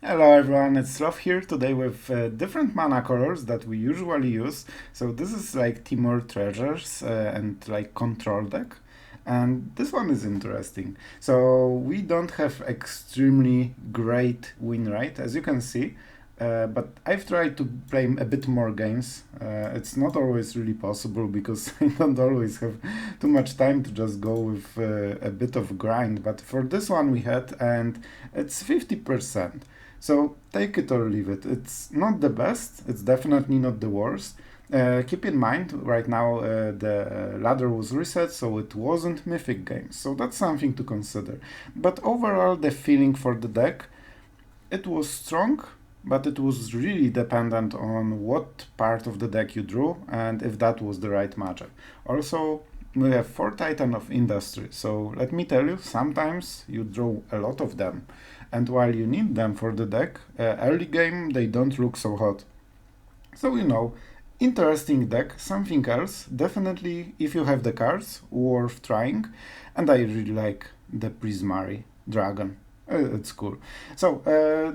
Hello everyone, it's Sloth here today with different mana colors that we usually use. So this is like Temur Treasures and like Control deck. And this one is interesting. So we don't have extremely great win rate, as you can see. But I've tried to play a bit more games. It's not always really possible because I don't always have too much time to just go with a bit of grind. But for this one we had, and it's 50%. So take it or leave it. It's not the best, it's definitely not the worst. Keep in mind, right now the ladder was reset, so it wasn't Mythic games, so that's something to consider. But overall, the feeling for the deck, it was strong, but it was really dependent on what part of the deck you drew and if that was the right matchup. Also, we have 4 Titan of Industry, so let me tell you, sometimes you draw a lot of them, and while you need them for the deck, early game they don't look so hot. So interesting deck, something else, definitely if you have the cards, worth trying, and I really like the Prismari Dragon. It's cool. So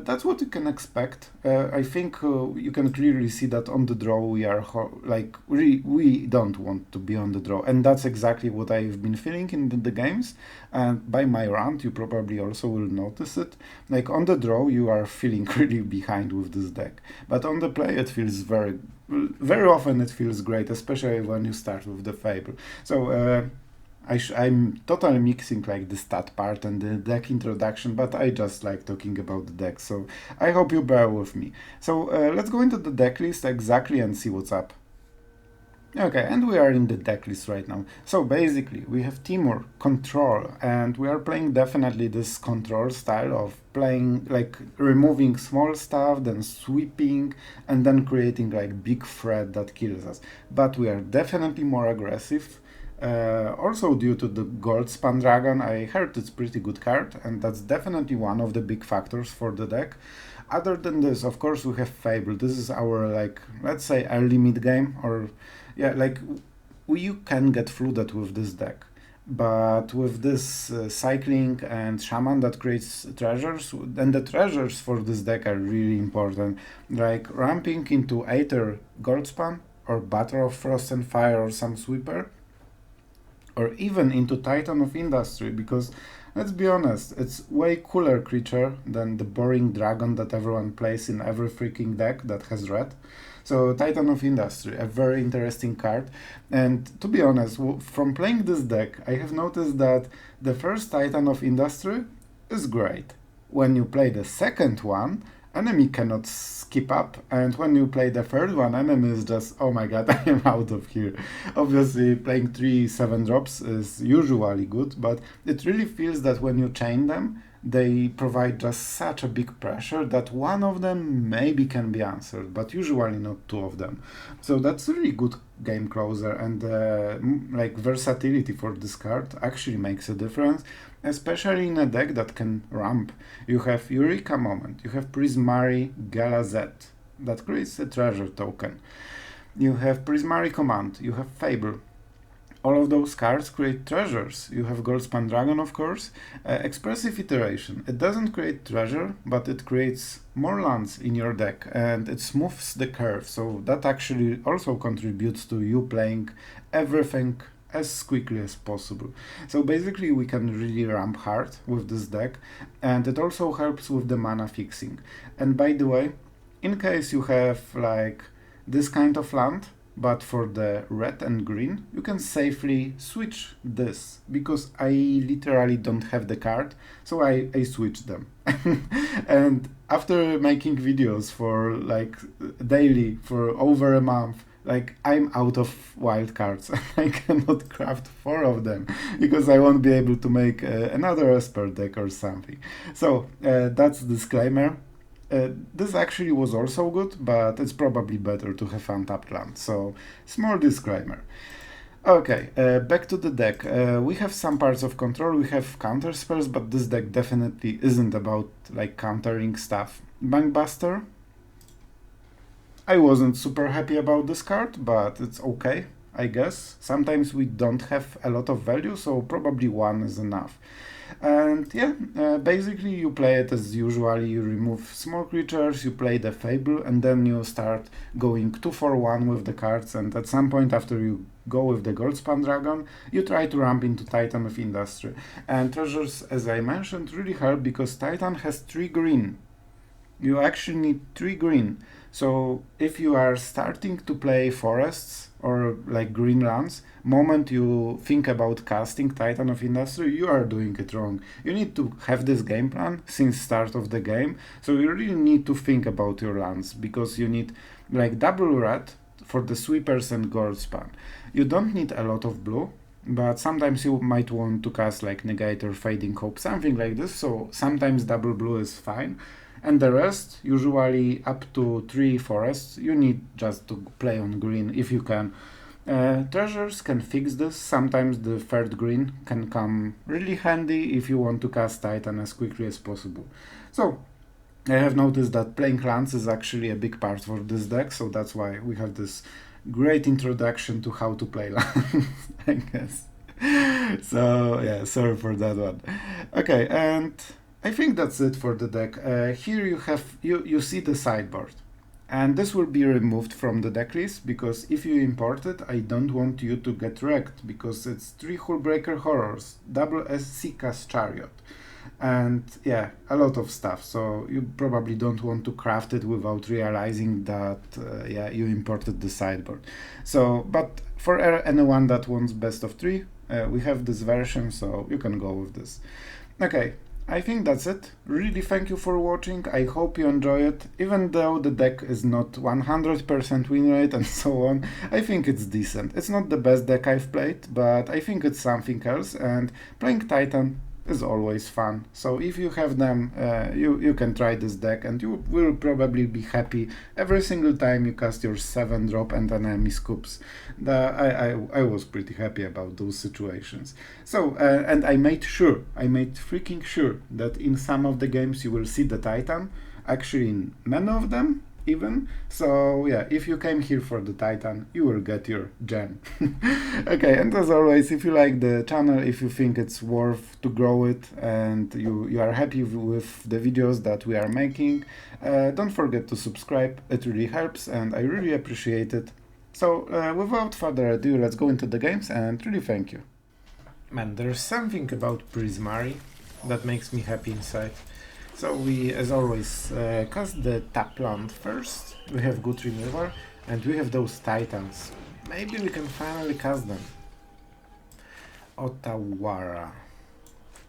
that's what you can expect. I think you can clearly see that on the draw we are we don't want to be on the draw, and that's exactly what I've been feeling in the games. And by my rant, you probably also will notice it. Like on the draw, you are feeling really behind with this deck, but on the play, it feels very often it feels great, especially when you start with the Fable. So. I'm totally mixing like the stat part and the deck introduction, but I just like talking about the deck, so I hope you bear with me. So let's go into the deck list exactly and see what's up. Okay, and we are in the deck list right now. So basically, we have Temur Control, and we are playing definitely this control style of playing like removing small stuff, then sweeping, and then creating like big threat that kills us. But we are definitely more aggressive. Also due to the Goldspan Dragon, I heard it's pretty good card, and that's definitely one of the big factors for the deck. Other than this, of course, we have Fable. This is our, like, let's say early mid game, or yeah, like you can get flooded with this deck. But with this cycling and shaman that creates treasures, and the treasures for this deck are really important. Like ramping into Aether Goldspan or Battle of Frost and Fire or some sweeper, or even into Titan of Industry, because let's be honest, it's way cooler creature than the boring dragon that everyone plays in every freaking deck that has red. So Titan of Industry, a very interesting card. And to be honest, from playing this deck, I have noticed that the first Titan of Industry is great. When you play the second one, enemy cannot skip up, and when you play the third one, enemy is just, oh my god, I am out of here. Obviously, playing 3 7 drops is usually good, but it really feels that when you chain them, they provide just such a big pressure that one of them maybe can be answered, but usually not two of them. So that's really good game closer, and like versatility for this card actually makes a difference, especially in a deck that can ramp. You have Eureka Moment, you have Prismari Galazeth that creates a treasure token. You have Prismari Command, you have Fable. All of those cards create treasures. You have Goldspan Dragon, of course. Expressive Iteration. It doesn't create treasure, but it creates more lands in your deck, and it smooths the curve. So that actually also contributes to you playing everything as quickly as possible. So basically we can really ramp hard with this deck, and it also helps with the mana fixing. And by the way, in case you have like this kind of land, but for the red and green, you can safely switch this, because I literally don't have the card, so I switch them. And after making videos for like daily for over a month, like I'm out of wild cards and I cannot craft 4 of them because I won't be able to make another Esper deck or something. So that's disclaimer. This actually was also good, but it's probably better to have untapped land, so small disclaimer. Okay, back to the deck. We have some parts of control, we have counterspells, but this deck definitely isn't about like countering stuff. Bankbuster. I wasn't super happy about this card, but it's okay. I guess. Sometimes we don't have a lot of value, so probably 1 is enough. And yeah, basically you play it as usual. You remove small creatures, you play the Fable, and then you start going 2 for 1 with the cards, and at some point after you go with the Goldspan Dragon, you try to ramp into Titan of Industry. And treasures, as I mentioned, really help because Titan has 3 green. You actually need 3 green. So if you are starting to play forests or like green lands, moment you think about casting Titan of Industry, you are doing it wrong. You need to have this game plan since start of the game. So you really need to think about your lands because you need like double red for the sweepers and Goldspan. You don't need a lot of blue, but sometimes you might want to cast like Negator, Fading Hope, something like this. So sometimes double blue is fine. And the rest, usually up to 3 forests, you need just to play on green if you can. Treasures can fix this. Sometimes the third green can come really handy if you want to cast Titan as quickly as possible. So I have noticed that playing lands is actually a big part for this deck, so that's why we have this great introduction to how to play lands, I guess. So yeah, sorry for that one. Okay, and I think that's it for the deck. Here you have you see the sideboard, and this will be removed from the deck list because if you import it, I don't want you to get wrecked because it's 3 Hullbreaker Horrors, double SC Cast Chariot, and yeah, a lot of stuff. So you probably don't want to craft it without realizing that yeah, you imported the sideboard. So, but for anyone that wants best of 3, we have this version, so you can go with this. Okay. I think that's it. Really thank you for watching. I hope you enjoy it. Even though the deck is not 100% win rate and so on, I think it's decent. It's not the best deck I've played, but I think it's something else, and playing Titan is always fun. So if you have them, you can try this deck and you will probably be happy every single time you cast your 7-drop and an enemy scoops. I was pretty happy about those situations. So, and I made freaking sure that in some of the games you will see the Titan, actually in many of them even. So yeah, if you came here for the Titan, you will get your gem. Okay, and as always, if you like the channel, if you think it's worth to grow it and you are happy with the videos that we are making, don't forget to subscribe. It really helps and I really appreciate it. So without further ado, let's go into the games and really thank you. Man, there's something about Prismari that makes me happy inside. So we, as always, cast the tap land first. We have good removal, and we have those Titans. Maybe we can finally cast them. Otawara.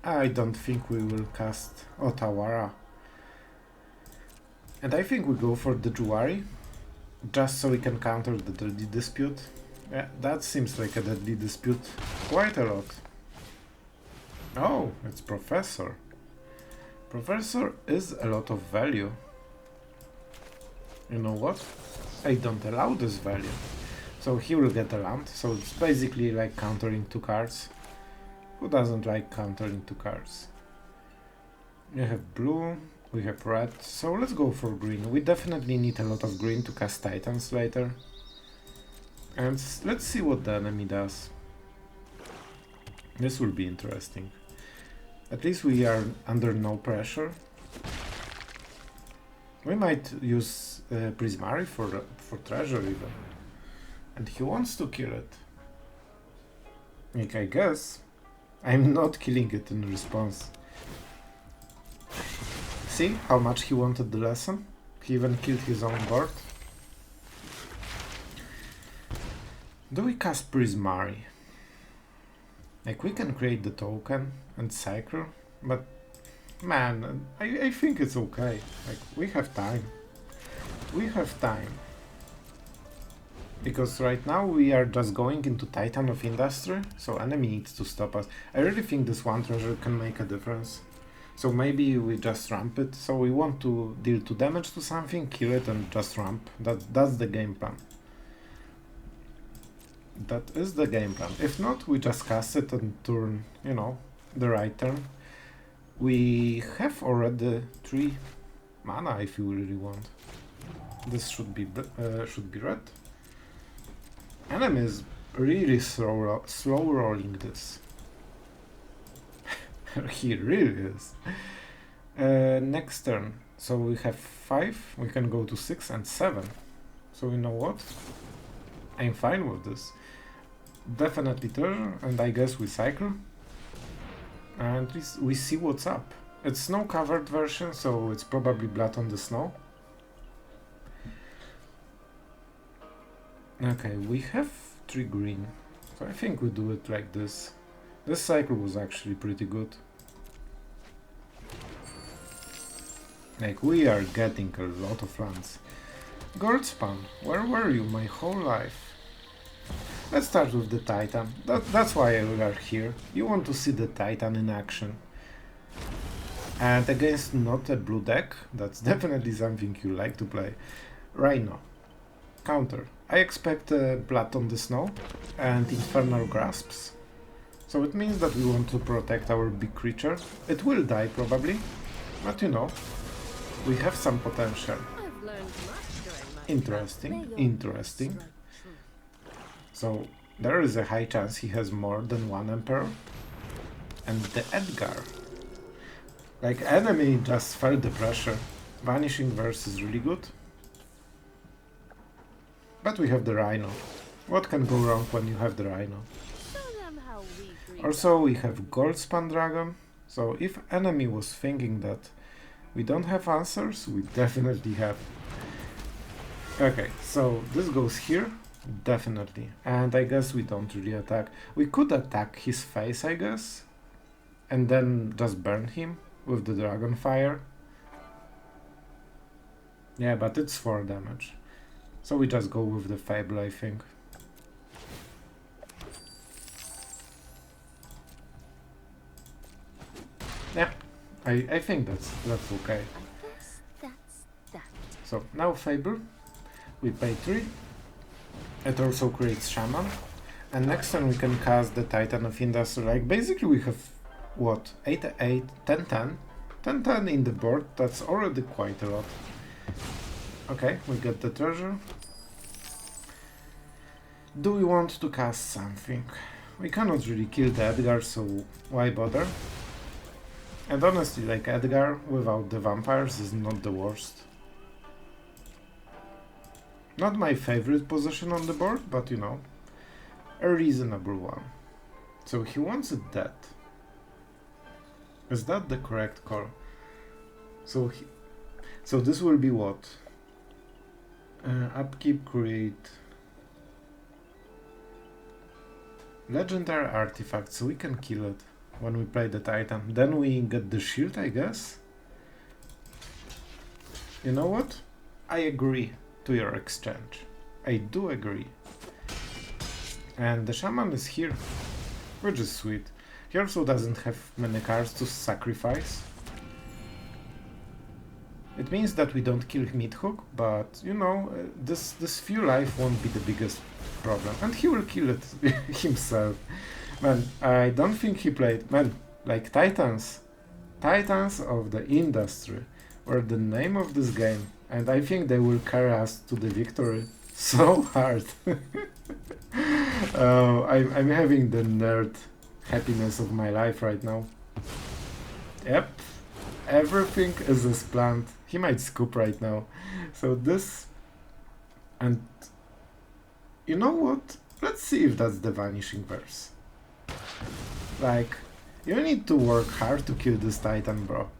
I don't think we will cast Otawara. And I think we go for the Jwari, just so we can counter the Deadly Dispute. Yeah, that seems like a Deadly Dispute quite a lot. Oh, it's Professor. Professor is a lot of value. You know what? I don't allow this value. So he will get a land, so it's basically like countering 2 cards. Who doesn't like countering 2 cards? We have blue, we have red, so let's go for green. We definitely need a lot of green to cast Titans later. And let's see what the enemy does. This will be interesting. At least we are under no pressure. We might use Prismari for treasure even. And he wants to kill it. Like, I guess I'm not killing it in response. See how much he wanted the lesson? He even killed his own board. Do we cast Prismari? Like, we can create the token and cycle, but man, I think it's okay. Like, we have time. We have time. Because right now we are just going into Titan of Industry, so enemy needs to stop us. I really think this 1 treasure can make a difference. So maybe we just ramp it. So we want to deal 2 damage to something, kill it and just ramp. That's the game plan. That is the game plan. If not, we just cast it and turn, you know, the right turn. We have already 3 mana if you really want. This should be red. Enemy is really slow rolling this. He really is. Next turn. So we have 5, we can go to 6 and 7. So you know what? I'm fine with this. Definitely treasure, and I guess we cycle. And we see what's up. It's snow covered version, so it's probably blood on the snow. Okay, we have 3 green. So I think we do it like this. This cycle was actually pretty good. Like, we are getting a lot of lands. Goldspan, where were you my whole life? Let's start with the Titan. That's why we are here. You want to see the Titan in action. And against not a blue deck, that's definitely something you like to play. Rhino. Counter. I expect blood on the snow and infernal grasps. So it means that we want to protect our big creature. It will die probably, but you know, we have some potential. Interesting, interesting. So there is a high chance he has more than one Emperor. And the Edgar. Like, enemy just felt the pressure. Vanishing Verse is really good. But we have the Rhino. What can go wrong when you have the Rhino? Also, we have Goldspan Dragon. So if enemy was thinking that we don't have answers, we definitely have. Okay, so this goes here. Definitely. And I guess we don't really attack. We could attack his face, I guess. And then just burn him with the Dragon Fire. Yeah, but it's 4 damage. So we just go with the Fable, I think. Yeah, I think that's okay. So now Fable. We pay 3. It also creates Shaman. And next turn we can cast the Titan of Industry. Like, basically we have, what, 8-8, 10-10. 10-10 in the board, that's already quite a lot. Okay, we get the treasure. Do we want to cast something? We cannot really kill the Edgar, so why bother? And honestly, like, Edgar without the vampires is not the worst. Not my favorite position on the board, but you know, a reasonable one. So he wants it dead. Is that the correct call? So this will be what? Upkeep, create legendary artifact, so we can kill it when we play the Titan. Then we get the shield, I guess. You know what? I agree to your exchange. I do agree. And the Shaman is here, which is sweet. He also doesn't have many cards to sacrifice. It means that we don't kill Midhook, but you know, this few life won't be the biggest problem. And he will kill it himself. Man, I don't think he played... Man, like Titans. Titans of the Industry were the name of this game. And I think they will carry us to the victory so hard. I'm having the nerd happiness of my life right now. Yep, everything is as planned. He might scoop right now. So this... And... You know what? Let's see if that's the Vanishing Verse. Like, you need to work hard to kill this Titan, bro.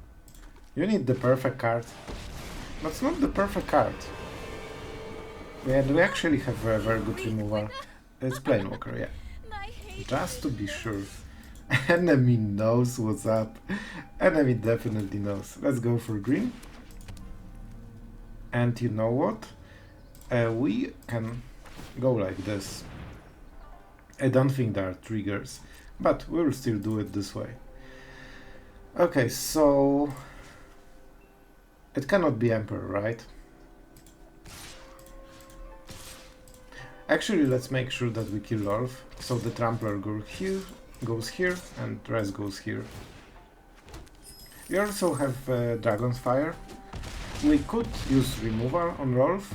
You need the perfect card. That's not the perfect card. We actually have a very good removal. It's Planewalker, yeah. Just to be sure. Enemy knows what's up. Enemy definitely knows. Let's go for green. And you know what? We can go like this. I don't think there are triggers, but we'll still do it this way. Okay, so... It cannot be Emperor, right? Actually, let's make sure that we kill Lorf. So the Trampler goes here, and the rest goes here. We also have Dragon's Fire. We could use removal on Rolf.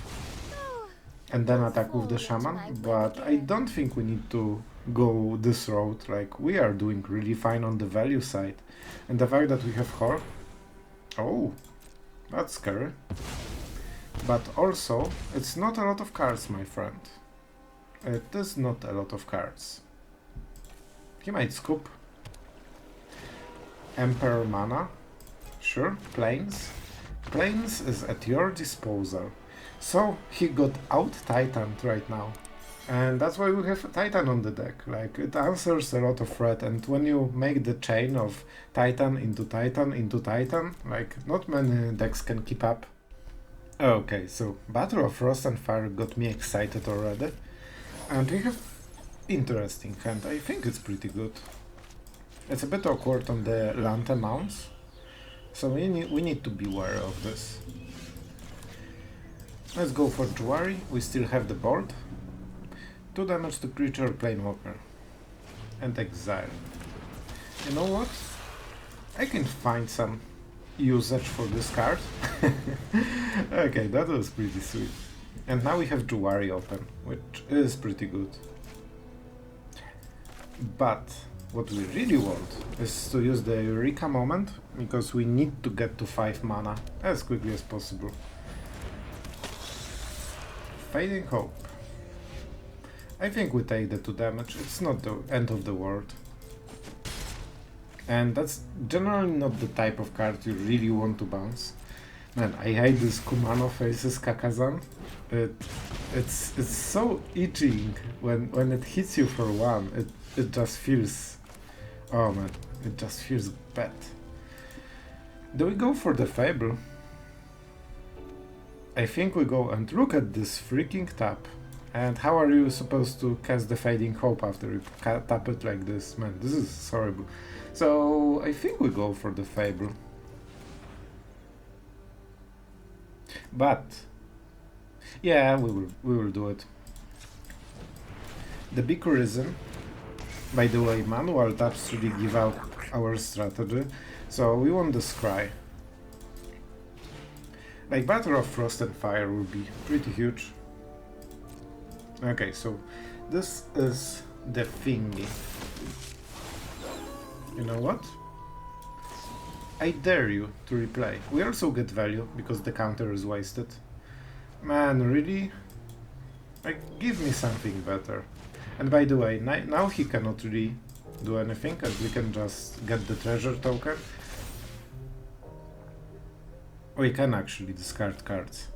and then attack with the shaman, but I don't think we need to go this road. Like, we are doing really fine on the value side. And the fact that we have Hor, oh, that's scary. But also, it's not a lot of cards, my friend. It is not a lot of cards. He might scoop. Emperor mana, sure, Plains. Plains is at your disposal. So he got out-titaned right now. And that's why we have Titan on the deck. Like, it answers a lot of threat, and when you make the chain of Titan into Titan into Titan, like, not many decks can keep up. Okay, so Battle of Frost and Fire got me excited already. And we have interesting hand. I think it's pretty good. It's a bit awkward on the land amounts, so we need to be aware of this. Let's go for Jwari. We still have the board. 2 damage to creature Planewalker. And exile. You know what? I can find some usage for this card. Okay, that was pretty sweet. And now we have Jwari open, which is pretty good. But what we really want is to use the Eureka Moment, because we need to get to 5 mana as quickly as possible. Fading Hope. I think we take the 2 damage, it's not the end of the world. And that's generally not the type of card you really want to bounce. Man, I hate this Kumano faces Kakazan. It's so itching when it hits you for 1. It just feels... oh man, it just feels bad. Do we go for the Fable? I think we go, and look at this freaking tap. And how are you supposed to cast the Fading Hope after you tap it like this? Man, this is horrible. So I think we go for the Fable. But yeah, we will do it. The big reason, by the way, manual taps really give out our strategy, so we want the Scry. Like, Battle of Frost and Fire will be pretty huge. Okay, so this is the thingy. You know what? I dare you to replay. We also get value because the counter is wasted. Man, really? Like, give me something better. And by the way, now he cannot really do anything, and we can just get the treasure token. We can actually discard cards.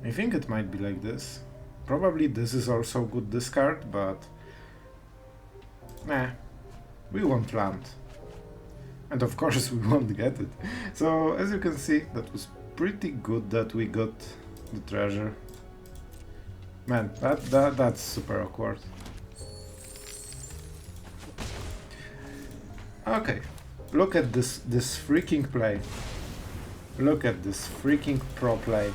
I think it might be like this. Probably this is also good discard, but... nah, we want land. And of course we won't get it. So, as you can see, that was pretty good that we got the treasure. Man, that's super awkward. Okay, look at this freaking play. Look at this freaking pro play.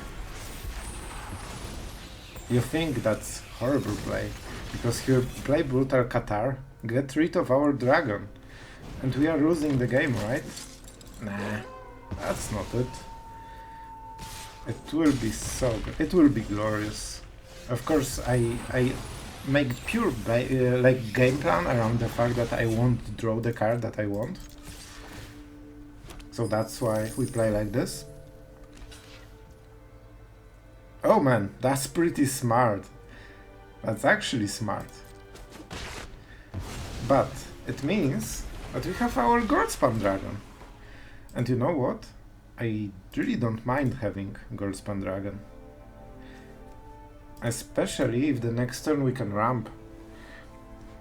You think that's horrible play, because here play Brutal Qatar, get rid of our dragon, and we are losing the game, right? Nah, that's not it. It will be so good. It will be glorious. Of course, I make pure like game plan around the fact that I won't draw the card that I want. So that's why we play like this. Oh man, that's pretty smart. That's actually smart. But it means that we have our Goldspan Dragon. And you know what? I really don't mind having Goldspan Dragon. Especially if the next turn we can ramp.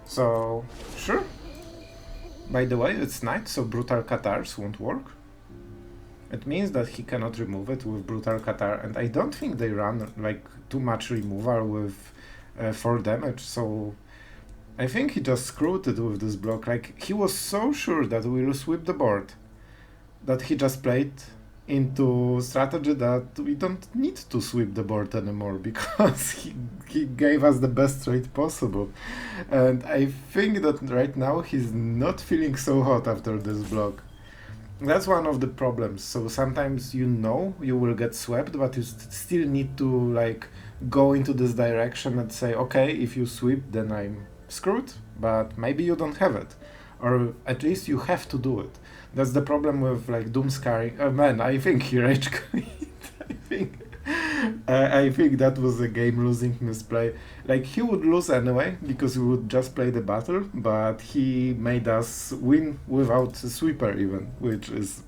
So, sure. By the way, it's night, so Brutal Qatars won't work. It means that he cannot remove it with Brutal Qatar, and I don't think they run like too much removal with 4 damage, so I think he just screwed it with this block. Like, he was so sure that we will sweep the board that he just played into strategy that we don't need to sweep the board anymore, because he gave us the best trade possible. And I think that right now he's not feeling so hot after this block. That's one of the problems. So sometimes you know you will get swept, but you still need to like go into this direction and say, okay, if you sweep, then I'm screwed, but maybe you don't have it. Or at least you have to do it. That's the problem with like Doomscaring. Oh man, I think he rage quit. I think that was a game-losing misplay. Like, he would lose anyway, because we would just play the battle, but he made us win without a sweeper even, which is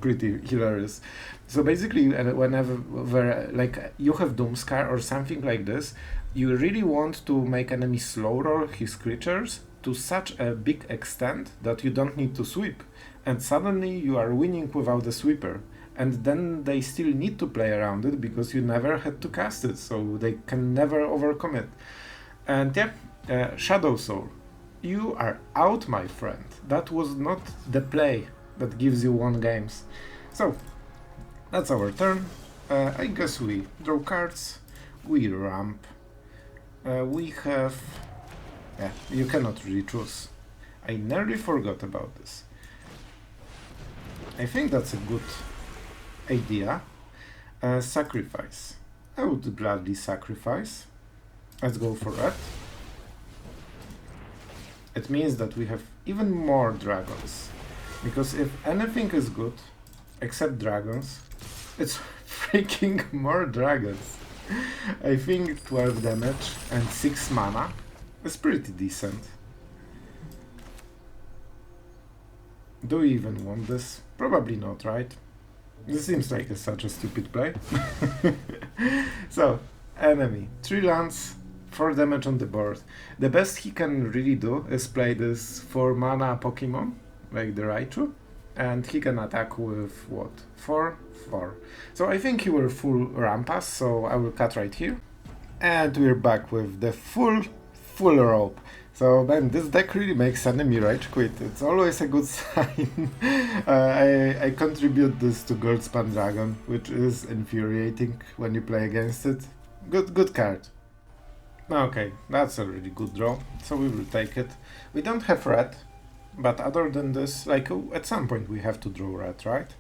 pretty hilarious. So basically, whenever like you have Doomscar or something like this, you really want to make enemies slow roll his creatures to such a big extent that you don't need to sweep, and suddenly you are winning without a sweeper. And then they still need to play around it because you never had to cast it, so they can never overcome it. And yeah, Shadow Soul, you are out, my friend. That was not the play that gives you 1 games. So, that's our turn. I guess we draw cards, we ramp. We have... yeah, you cannot really choose. I nearly forgot about this. I think that's a good idea. Sacrifice. I would gladly sacrifice. Let's go for that. It means that we have even more dragons. Because if anything is good, except dragons, it's freaking more dragons. I think 12 damage and 6 mana is pretty decent. Do we even want this? Probably not, right? This seems like such a stupid play. So, enemy. 3 lands, 4 damage on the board. The best he can really do is play this 4 mana Pokemon, like the Raichu, and he can attack with what? 4? 4. So I think he will full ramp us, so I will cut right here. And we're back with the full rope. So man, this deck really makes enemy rage quit. It's always a good sign. I contribute this to Goldspan Dragon, which is infuriating when you play against it. Good card. Okay, that's a really good draw, so we will take it. We don't have red, but other than this, like at some point we have to draw red, right?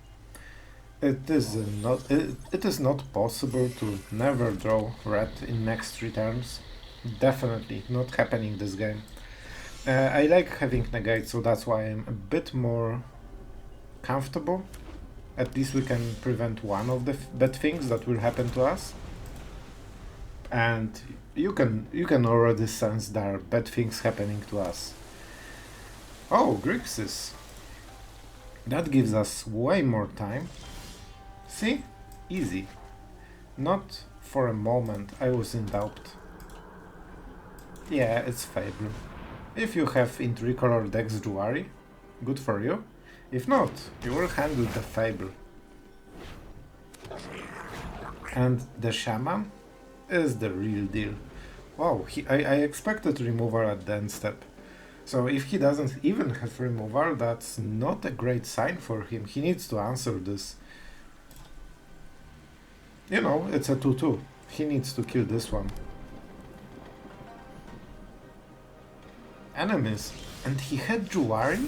It is not possible to never draw red in next 3 turns. Definitely not happening this game. I like having negate, so that's why I'm a bit more comfortable. At least we can prevent one of the bad things that will happen to us. And you can already sense there are bad things happening to us. Oh, Grixis. That gives us way more time. See? Easy. Not for a moment I was in doubt. Yeah, it's Fable. If you have in 3-color decks Jwari, good for you. If not, you will handle the Fable. And the Shaman is the real deal. Wow, I expected removal at the end step. So if he doesn't even have removal, that's not a great sign for him. He needs to answer this. You know, it's a 2-2. He needs to kill this one. Enemies. And he had Jwari?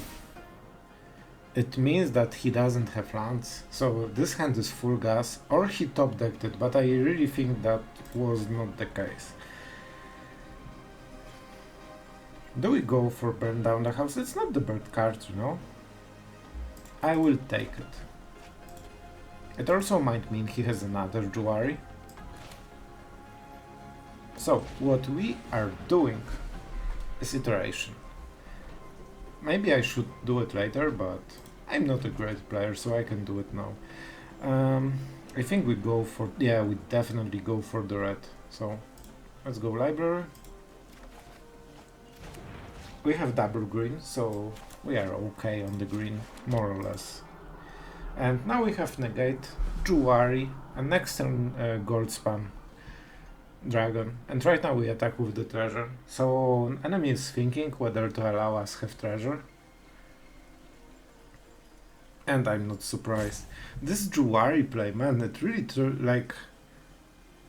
It means that he doesn't have lands. So this hand is full gas, or he top decked it, but I really think that was not the case. Do we go for burn down the house? It's not the bird card, you know. I will take it. It also might mean he has another Jwari. So, what we are doing is iteration. Maybe I should do it later, but I'm not a great player, so I can do it now. I think we go for... yeah, we definitely go for the red. So, let's go library. We have double green, so we are okay on the green, more or less. And now we have negate, Jwari, and next turn Goldspan Dragon. And right now we attack with the treasure. So enemy is thinking whether to allow us have treasure. And I'm not surprised. This Jwari play, man, it really like...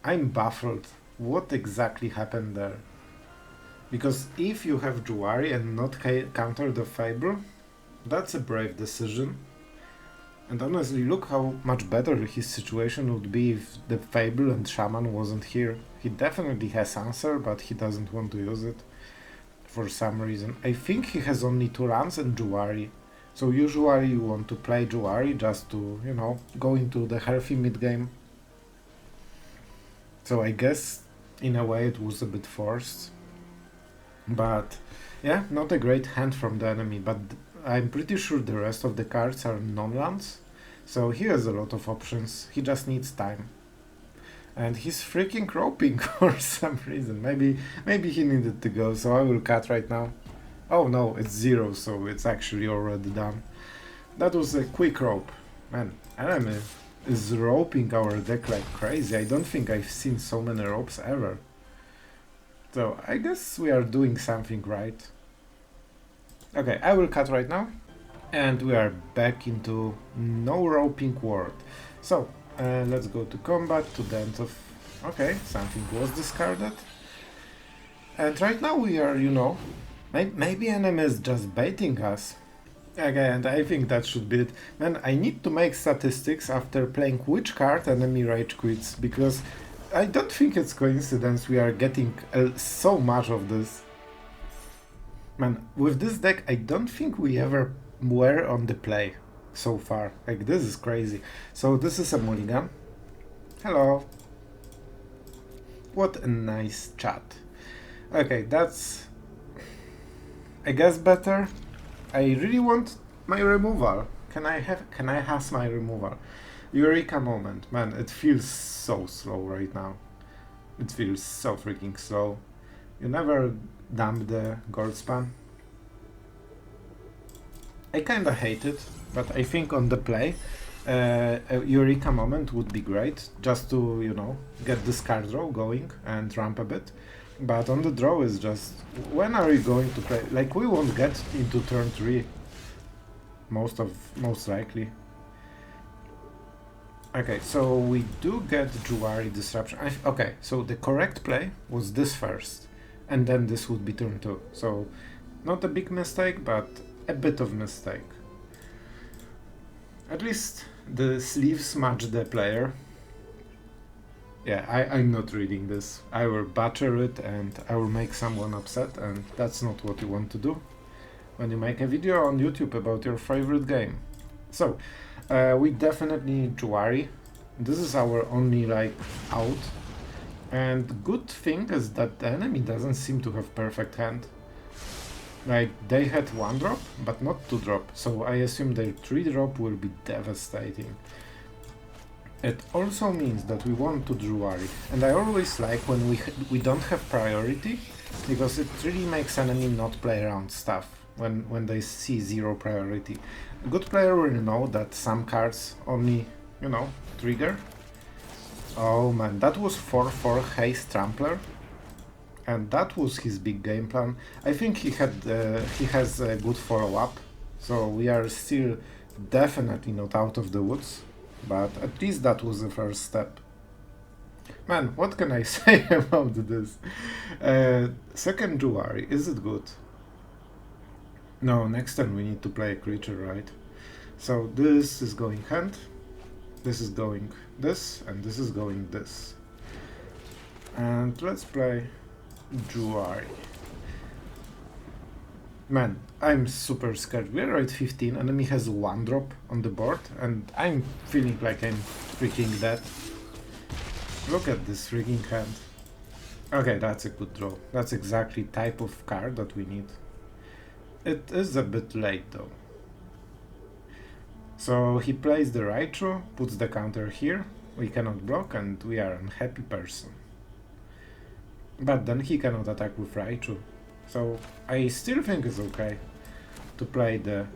I'm baffled. What exactly happened there? Because if you have Jwari and not counter the Fable, that's a brave decision. And honestly, look how much better his situation would be if the Fable and Shaman wasn't here. He definitely has answer, but he doesn't want to use it for some reason. I think he has only 2 lands and Jwari. So usually you want to play Jwari just to, you know, go into the healthy mid game. So I guess in a way it was a bit forced. But yeah, not a great hand from the enemy, but I'm pretty sure the rest of the cards are non-lands. So he has a lot of options, he just needs time. And he's freaking roping for some reason. Maybe he needed to go, so I will cut right now. Oh no, it's 0, so it's actually already done. That was a quick rope. Man, enemy is roping our deck like crazy. I don't think I've seen so many ropes ever. So I guess we are doing something right. Okay, I will cut right now. And we are back into no roping world. So, let's go to combat, to the end of... Okay, something was discarded. And right now we are, you know, maybe enemy is just baiting us. Okay, and I think that should be it. Man, I need to make statistics after playing which card enemy rage quits, because I don't think it's coincidence we are getting so much of this. Man, with this deck I don't think we ever were on the play so far. Like, this is crazy. So this is a mulligan. Hello. What a nice chat. Okay, that's, I guess, better. I really want my removal. Can I have my removal? Eureka Moment. Man, it feels so slow right now. It feels so freaking slow. You never dump the Goldspan. I kinda hate it, but I think on the play, a Eureka Moment would be great, just to, you know, get this card draw going and ramp a bit. But on the draw is just, when are you going to play? Like, we won't get into turn 3, most likely. Okay, so we do get Jwari Disruption. Okay, so the correct play was this first, and then this would be turn 2. So, not a big mistake, but a bit of mistake. At least the sleeves match the player. Yeah, I'm not reading this. I will butcher it and I will make someone upset, and that's not what you want to do when you make a video on YouTube about your favorite game. So, we definitely need Jwari. This is our only, like, out. And good thing is that the enemy doesn't seem to have perfect hand. Like, they had 1 drop, but not 2 drop, so I assume their 3 drop will be devastating. It also means that we want to Jwari, and I always like when we don't have priority, because it really makes enemy not play around stuff when they see 0 priority. A good player will know that some cards only, you know, trigger. Oh man, that was 4/4 haste trampler. And that was his big game plan. I think he has a good follow-up, so we are still definitely not out of the woods, but at least that was the first step. Man, what can I say about this? Second Jwari, is it good? No, next turn we need to play a creature, right? So this is going hand, this is going this, and this is going this. And let's play Jwari. Man, I'm super scared. We're at 15, enemy has 1 drop on the board, and I'm feeling like I'm freaking dead. Look at this freaking hand. Okay, that's a good draw. That's exactly type of card that we need. It is a bit late though. So he plays the Raichu, puts the counter here, we cannot block, and we are an happy person. But then he cannot attack with Raichu. So I still think it's okay to play the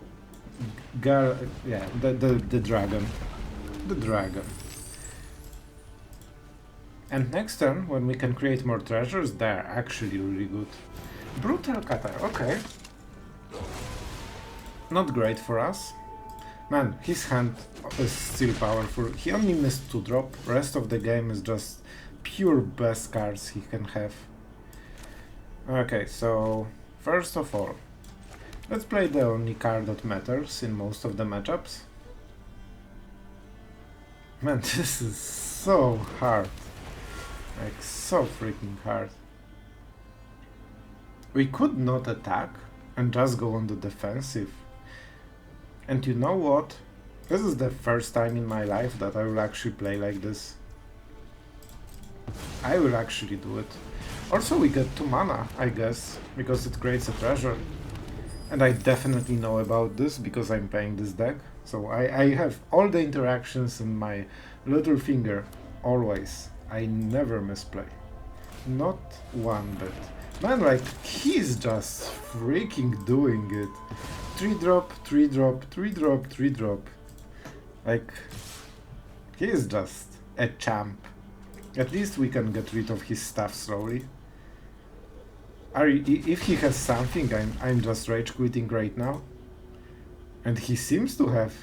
dragon. The dragon. And next turn, when we can create more treasures, they're actually really good. Brutal Cutter, okay. Not great for us. Man, his hand is still powerful. He only missed 2 drop, rest of the game is just pure best cards he can have. Okay, so first of all, let's play the only card that matters in most of the matchups. Man, this is so hard. Like, so freaking hard. We could not attack and just go on the defensive. And you know what? This is the first time in my life that I will actually play like this. I will actually do it. Also, we get 2 mana, I guess, because it creates a treasure. And I definitely know about this because I'm playing this deck. So I have all the interactions in my little finger, always. I never misplay. Not one bit. Man, like, he's just freaking doing it. 3-drop, 3-drop, 3-drop, 3-drop. Like, he is just a champ. At least we can get rid of his stuff slowly. If he has something, I'm just rage quitting right now. And he seems to have.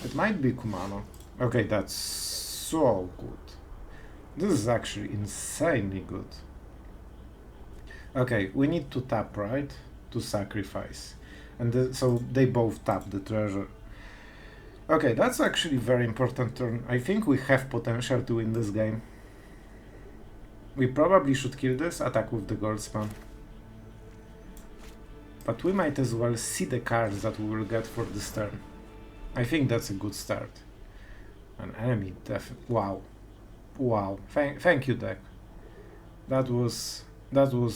It might be Kumano. Okay, that's so good. This is actually insanely good. Okay, we need to tap, right? To sacrifice. And so they both tap the treasure. Okay, that's actually very important turn. I think we have potential to win this game. We probably should kill this, attack with the Goldspan. But we might as well see the cards that we will get for this turn. I think that's a good start. An enemy wow. Wow. Thank you, deck. That was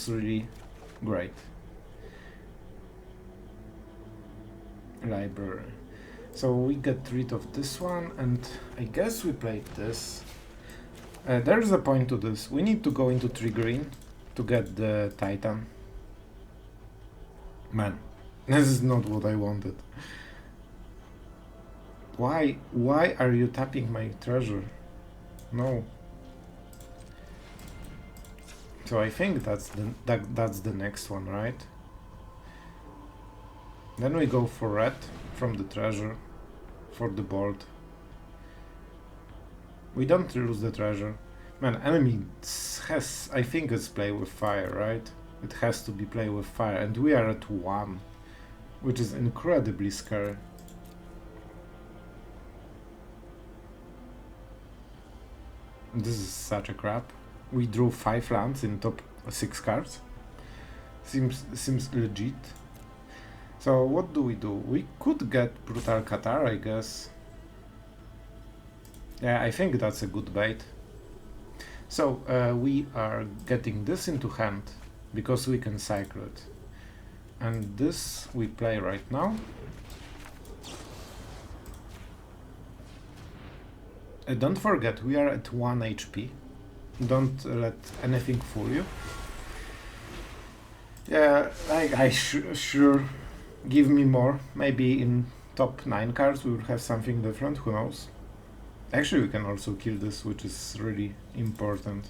really great. Library. So we get rid of this one, and I guess we played this. There's a point to this. We need to go into 3 green to get the Titan. Man, this is not what I wanted. Why are you tapping my treasure? No. So I think that's the next one, right? Then we go for red from the treasure for the board. We don't lose the treasure. Man, enemy has, I think it's play with fire, right? It has to be play with fire, and we are at 1, which is incredibly scary. This is such a crap. We drew 5 lands in top 6 cards. Seems legit. So what do? We could get Brutal Qatar, I guess. Yeah, I think that's a good bait. So we are getting this into hand because we can cycle it. And this we play right now. Don't forget, we are at 1 HP. Don't let anything fool you. Yeah, I sure give me more. Maybe in top 9 cards we will have something different, who knows. Actually, we can also kill this, which is really important.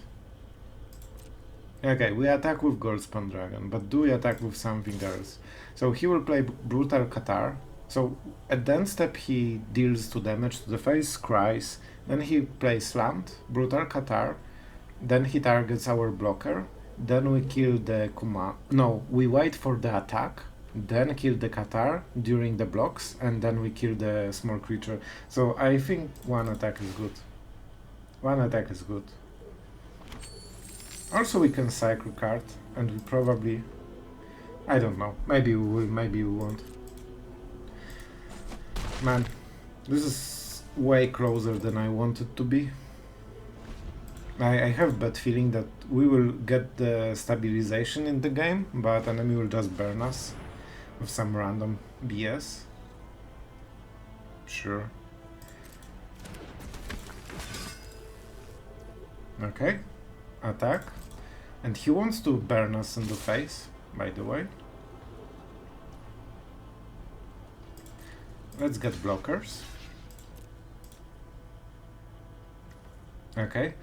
Okay, we attack with Goldspan Dragon, but do we attack with something else? So he will play Brutal Qatar. So at the end step he deals 2 damage to the face, cries, then he plays land, Brutal Qatar, then he targets our blocker, then we kill the command. No, we wait for the attack, then kill the Qatar during the blocks, and then we kill the small creature. So I think 1 attack is good. 1 attack is good. Also we can cycle card, and we probably... I don't know, maybe we will, maybe we won't. Man, this is way closer than I wanted to be. I have a bad feeling that we will get the stabilization in the game, but enemy will just burn us with some random BS. Sure. Okay, attack. And he wants to burn us in the face, by the way. Let's get blockers. Okay.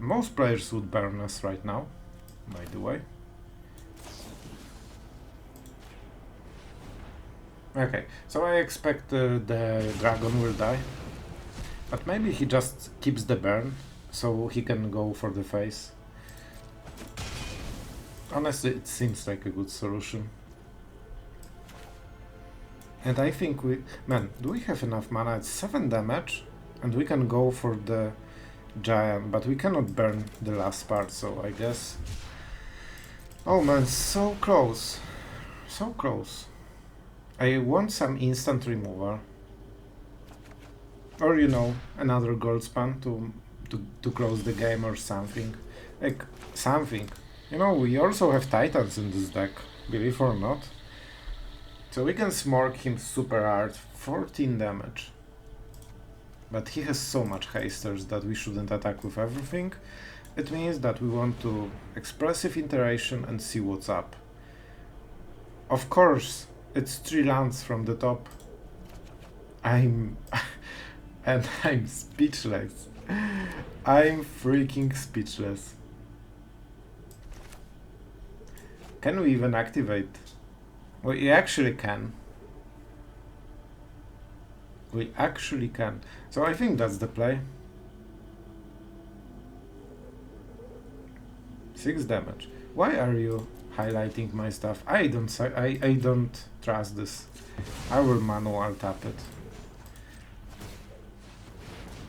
Most players would burn us right now, by the way. Okay, so I expect the dragon will die. But maybe he just keeps the burn, so he can go for the face. Honestly, it seems like a good solution. And I think we... Man, do we have enough mana? It's 7 damage, and we can go for the giant, but we cannot burn the last part, so I guess... Oh man, so close. So close. I want some instant removal. Or, you know, another Goldspan to close the game or something. Like, something. You know, we also have Titans in this deck, believe or not. So we can smork him super hard, 14 damage. But he has so much hasters that we shouldn't attack with everything. It means that we want to Expressive Iteration and see what's up. Of course, it's 3 lands from the top. And I'm speechless. I'm freaking speechless. Can we even activate? We actually can. We actually can. So I think that's the play. 6 damage. Why are you highlighting my stuff? I don't trust this. I will manual tap it.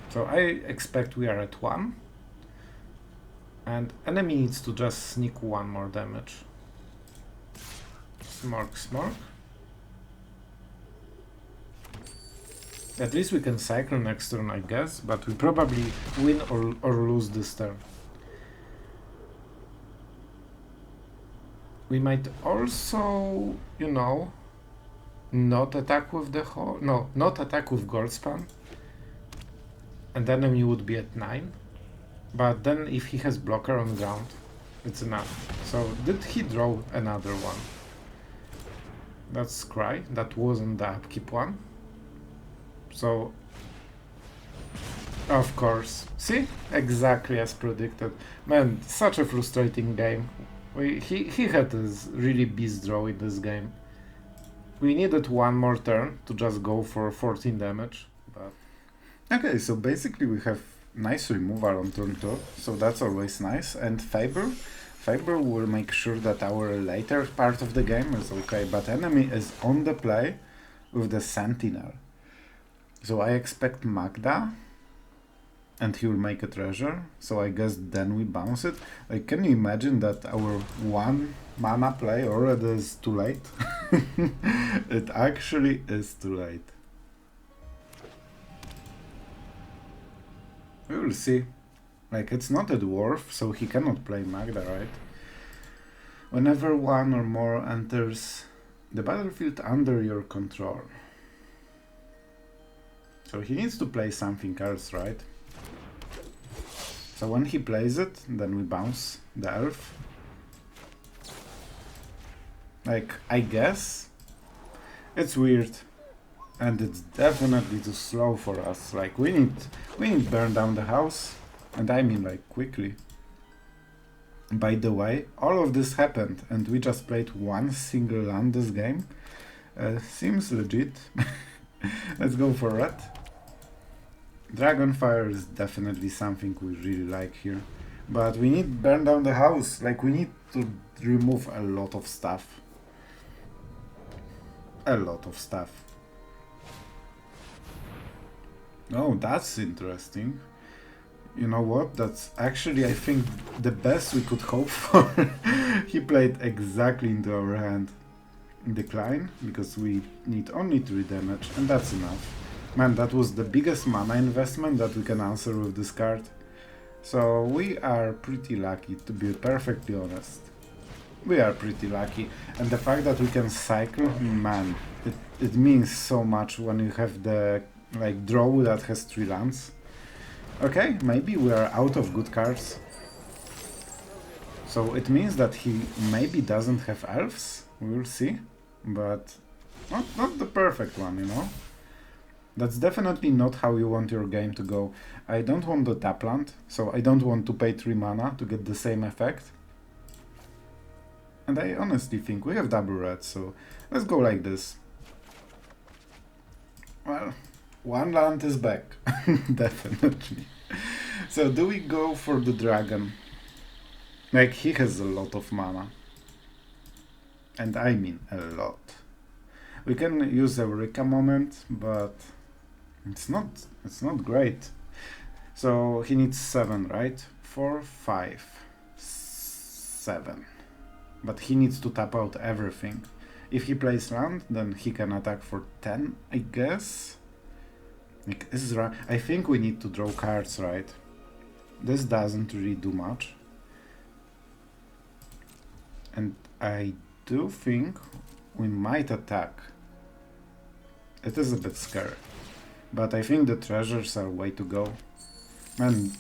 So I expect we are at 1. And enemy needs to just sneak 1 more damage. Smork, smork. At least we can cycle next turn, I guess, but we probably win or lose this turn. We might also, you know, not attack with the whole... No, not attack with Goldspan. And the enemy would be at 9. But then if he has blocker on ground, it's enough. So did he draw another one? That's Cry. That wasn't the upkeep one. So, of course. See? Exactly as predicted. Man, such a frustrating game. He had this really beast draw in this game. We needed 1 more turn to just go for 14 damage. But okay, so basically we have nice removal on turn 2, so that's always nice. And Faber will make sure that our later part of the game is okay, but enemy is on the play with the Sentinel. So I expect Mtga, and he will make a treasure, so I guess then we bounce it. Like, can you imagine that our 1 mana play already is too late? It actually is too late. We will see. Like, it's not a dwarf, so he cannot play Mtga, right? Whenever 1 or more enters the battlefield under your control. So he needs to play something else, right? So when he plays it, then we bounce the elf. Like, I guess it's weird. And it's definitely too slow for us. Like, we need burn down the house. And I mean, like, quickly. By the way, all of this happened and we just played 1 single land this game. Seems legit. Let's go for red. Dragonfire is definitely something we really like here. But we need burn down the house. Like, we need to remove a lot of stuff. A lot of stuff. Oh, that's interesting. You know what? That's actually, I think, the best we could hope for. He played exactly into our hand. Decline, because we need only 3 damage, and that's enough. Man, that was the biggest mana investment that we can answer with this card. So we are pretty lucky, to be perfectly honest. We are pretty lucky. And the fact that we can cycle, man, it means so much when you have the like draw that has 3 lands. Okay, maybe we are out of good cards. So it means that he maybe doesn't have elves, we will see. But not the perfect one, you know? That's definitely not how you want your game to go. I don't want the tap land, so I don't want to pay 3 mana to get the same effect. And I honestly think we have double red, so let's go like this. Well, 1 land is back, definitely. So do we go for the dragon? Like, he has a lot of mana. And I mean a lot. We can use Eureka Moment, but it's not great. So he needs 7, right? 4, 5, 7. But he needs to tap out everything. If he plays land, then he can attack for 10, I guess. Like, this is right. I think we need to draw cards, right? This doesn't really do much. And I do think we might attack. It is a bit scary. But I think the treasures are way to go. Man,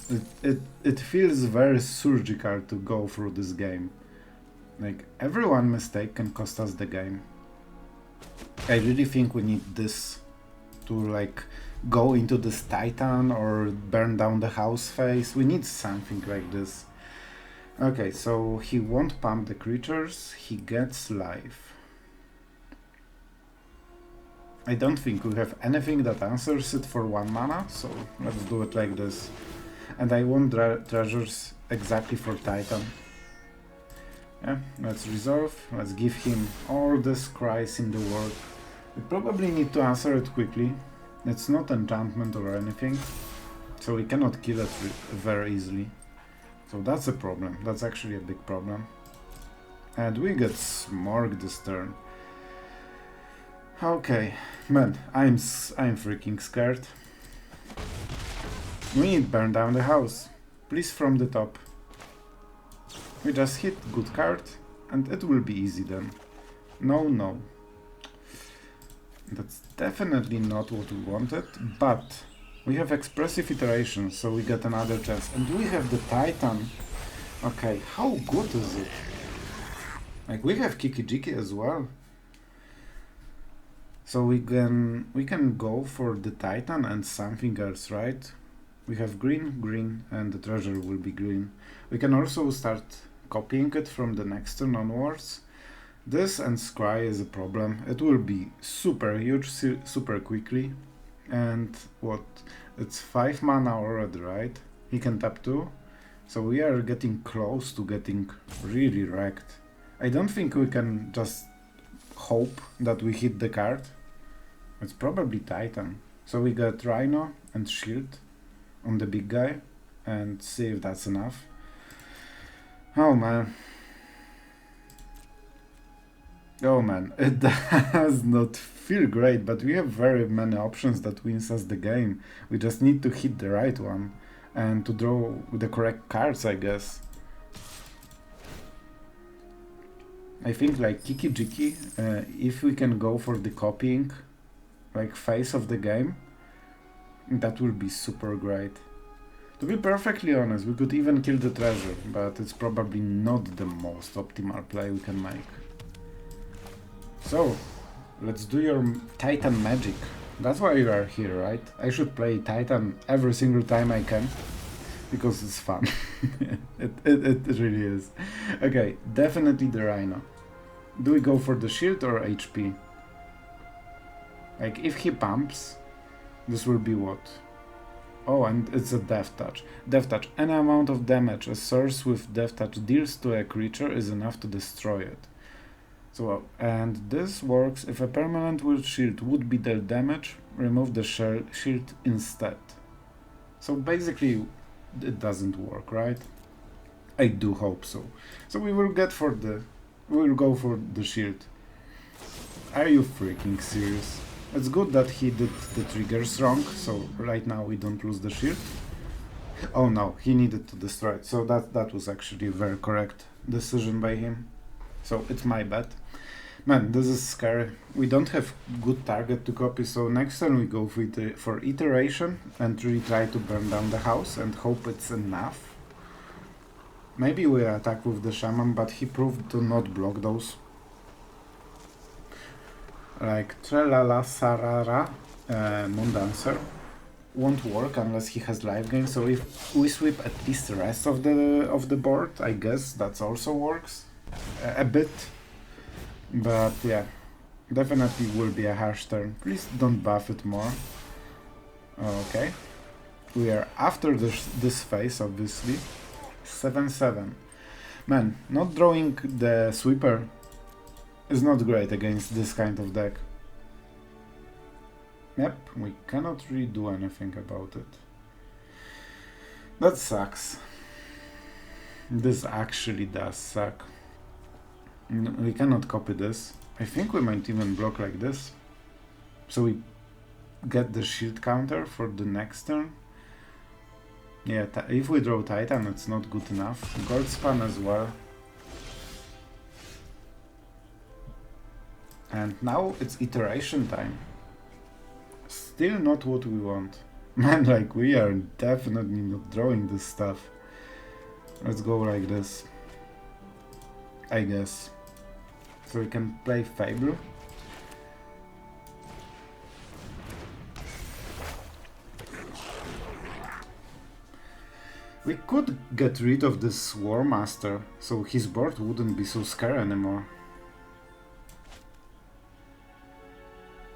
it feels very surgical to go through this game. Like, every one mistake can cost us the game. I really think we need this to, like, go into this Titan or burn down the house phase. We need something like this. Okay, so he won't pump the creatures, he gets life. I don't think we have anything that answers it for 1 mana, so let's do it like this. And I want treasures exactly for Titan. Yeah, let's resolve, let's give him all the scries in the world. We probably need to answer it quickly. It's not enchantment or anything, so we cannot kill it very easily. So that's a problem, that's actually a big problem. And we get smorged this turn. Okay, man, I'm freaking scared. We need burn down the house, please from the top. We just hit good card, and it will be easy then. No, no. That's definitely not what we wanted, but we have Expressive Iteration, so we get another chance. And we have the Titan. Okay, how good is it? Like, we have Kiki-Jiki as well. So we can go for the Titan and something else, right? We have green, green, and the treasure will be green. We can also start copying it from the next turn onwards. This and Scry is a problem. It will be super huge, super quickly. And what? It's 5 mana already, right? He can tap 2. So we are getting close to getting really wrecked. I don't think we can just hope that we hit the card. It's probably Titan. So we got Rhino and Shield on the big guy and see if that's enough. Oh man. Oh man, it does not feel great, but we have very many options that wins us the game. We just need to hit the right one and to draw the correct cards, I guess. I think like Kiki-Jiki, if we can go for the copying like phase of the game, that will be super great. To be perfectly honest, we could even kill the treasure, but it's probably not the most optimal play we can make. So, let's do your Titan magic. That's why you are here, right? I should play Titan every single time I can, because it's fun. it really is. Okay, definitely the Rhino. Do we go for the shield or HP? Like, if he pumps, this will be what? Oh, and it's a Death Touch. Death Touch. Any amount of damage a source with Death Touch deals to a creature is enough to destroy it. So, and this works if a permanent with shield would be dealt damage, remove the shield instead. So basically, it doesn't work, right? I do hope so. So we will go for the shield. Are you freaking serious? It's good that he did the triggers wrong, so right now we don't lose the shield. Oh no, he needed to destroy it, so that was actually a very correct decision by him. So it's my bad. Man, this is scary. We don't have good target to copy, so next turn we go for iteration and really try to burn down the house and hope it's enough. Maybe we attack with the shaman, but he proved to not block those. Like Trelala Sarara, Moondancer, won't work unless he has life gain, so if we sweep at least the rest of the board, I guess that also works. A bit. But yeah, definitely will be a harsh turn. Please don't buff it more. Okay. We are after this phase, obviously. 7-7. Man, not drawing the sweeper is not great against this kind of deck. Yep, we cannot really do anything about it. That sucks. This actually does suck. We cannot copy this. I think we might even block like this. So we get the shield counter for the next turn. Yeah, if we draw Titan, it's not good enough. Goldspan as well. And now it's iteration time. Still not what we want. Man, like, we are definitely not drawing this stuff. Let's go like this, I guess. So we can play Fable. We could get rid of this War Master, so his board wouldn't be so scary anymore.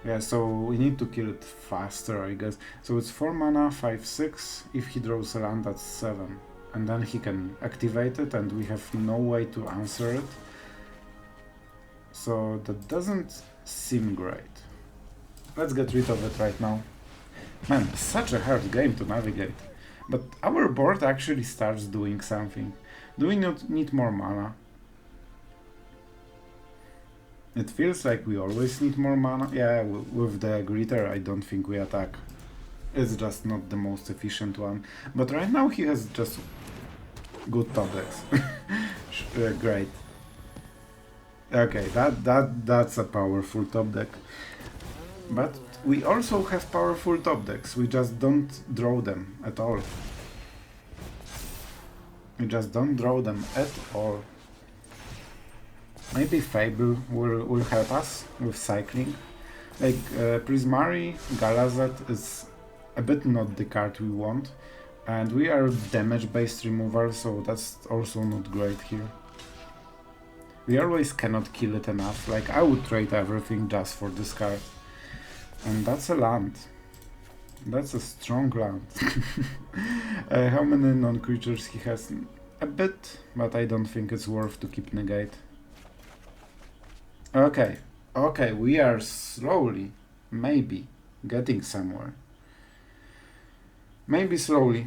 Yeah, so we need to kill it faster, I guess. So it's 4 mana, 5/6. If he draws a land, that's 7. And then he can activate it, and we have no way to answer it. So that doesn't seem great. Let's get rid of it right now. Man, such a hard game to navigate. But our board actually starts doing something. Do we not need more mana? It feels like we always need more mana. Yeah, with the Greeter I don't think we attack. It's just not the most efficient one. But right now he has just good top decks. Great. Okay, that's a powerful top deck. But we also have powerful top decks. We just don't draw them at all. We just don't draw them at all. Maybe Fable will help us with cycling. Like Prismari, Galazeth is a bit not the card we want. And we are damage-based removal, so that's also not great here. We always cannot kill it enough. Like, I would trade everything just for this card. And that's a land. That's a strong land. How many non-creatures he has? A bit, but I don't think it's worth to keep negate. Okay, okay, we are slowly, maybe, getting somewhere. Maybe slowly.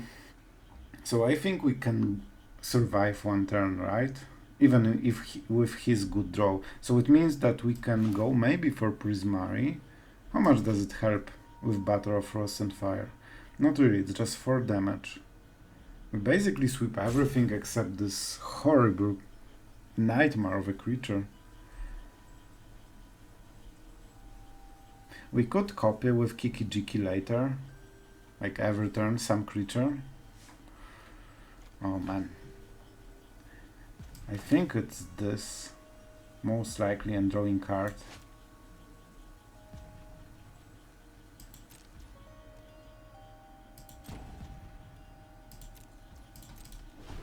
So I think we can survive one turn, right? Even if with his good draw. So it means that we can go maybe for Prismari. How much does it help with Battle of Frost and Fire? Not really, it's just 4 damage. We basically sweep everything except this horrible nightmare of a creature. We could copy with Kiki-Jiki later. Like every turn, some creature. Oh man. I think it's this. Most likely, and drawing card.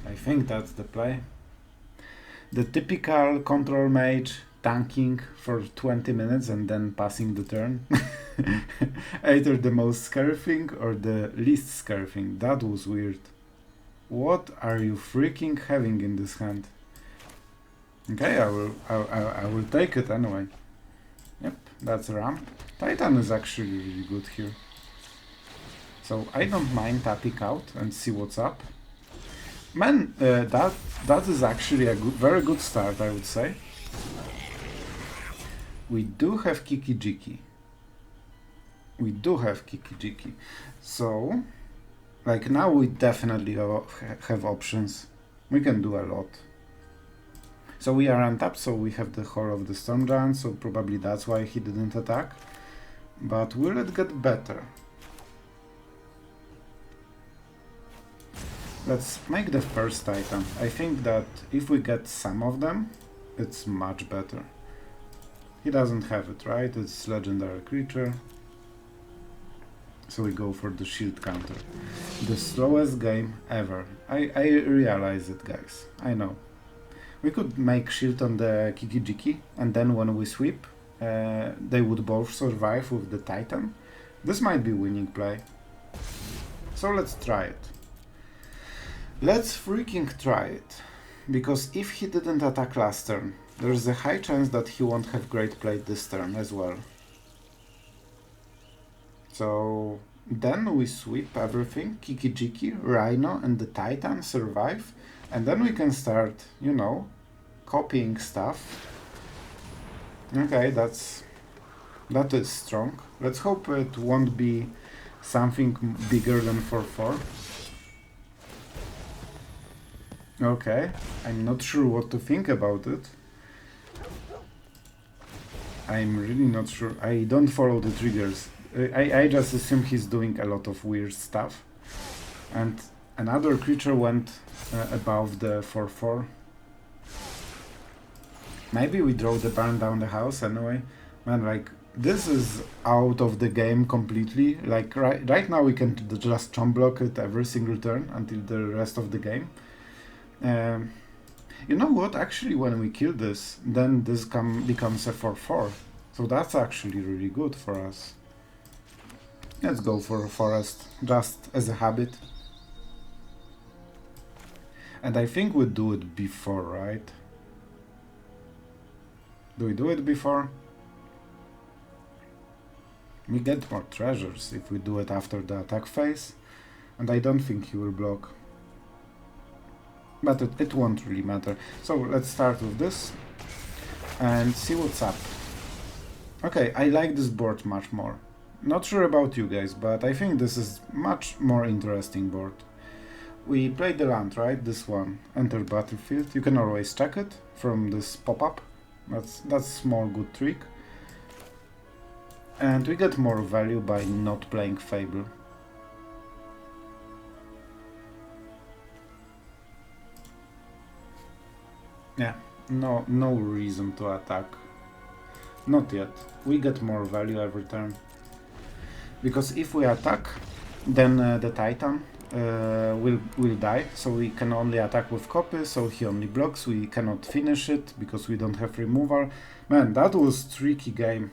I think that's the play. The typical control mage tanking for 20 minutes and then passing the turn. Either the most scary thing or the least scary thing. That was weird. What are you freaking having in this hand? Okay, I will take it anyway. Yep, that's a ramp. Titan is actually really good here. So I don't mind tapping out and see what's up. Man, that is actually a very good start, I would say. We do have Kiki-Jiki. We do have Kiki-Jiki. So, like now we definitely have options. We can do a lot. So we are untapped, so we have the Horror of the Storm Giant, so probably that's why he didn't attack. But will it get better? Let's make the first Titan. I think that if we get some of them, it's much better. He doesn't have it, right? It's legendary creature. So we go for the shield counter. The slowest game ever. I realize it, guys. I know. We could make shield on the Kiki-Jiki, and then when we sweep, they would both survive with the Titan. This might be winning play. So let's try it. Let's freaking try it. Because if he didn't attack last turn, there's a high chance that he won't have great play this turn as well. So Then we sweep everything, Kiki-Jiki, Rhino and the Titan survive, and then we can start, you know, copying stuff. Okay, that is strong. Let's hope it won't be something bigger than 4/4. Okay, I'm not sure what to think about it. I'm really not sure. I don't follow the triggers. I just assume he's doing a lot of weird stuff. And another creature went above the 4/4. Maybe we draw the burn down the house anyway. Man, like, this is out of the game completely. Like, right now we can just chomp block it every single turn until the rest of the game. You know what? Actually, when we kill this, then this becomes a 4/4. So that's actually really good for us. Let's go for a forest, just as a habit. And I think we do it before, right? Do we do it before? We get more treasures if we do it after the attack phase. And I don't think he will block. But it won't really matter. So let's start with this and see what's up. Okay, I like this board much more. Not sure about you guys, but I think this is much more interesting board. We play the land, right? This one. Enter battlefield. You can always check it from this pop-up. That's small good trick. And we get more value by not playing Fable. Yeah, no reason to attack. Not yet. We get more value every turn. Because if we attack, then the Titan will die, so we can only attack with copy, so he only blocks, we cannot finish it because we don't have removal. Man, that was tricky game.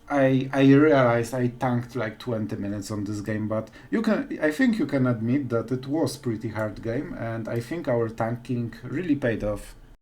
I realized I tanked like 20 minutes on this game, but I think you can admit that it was pretty hard game, and I think our tanking really paid off.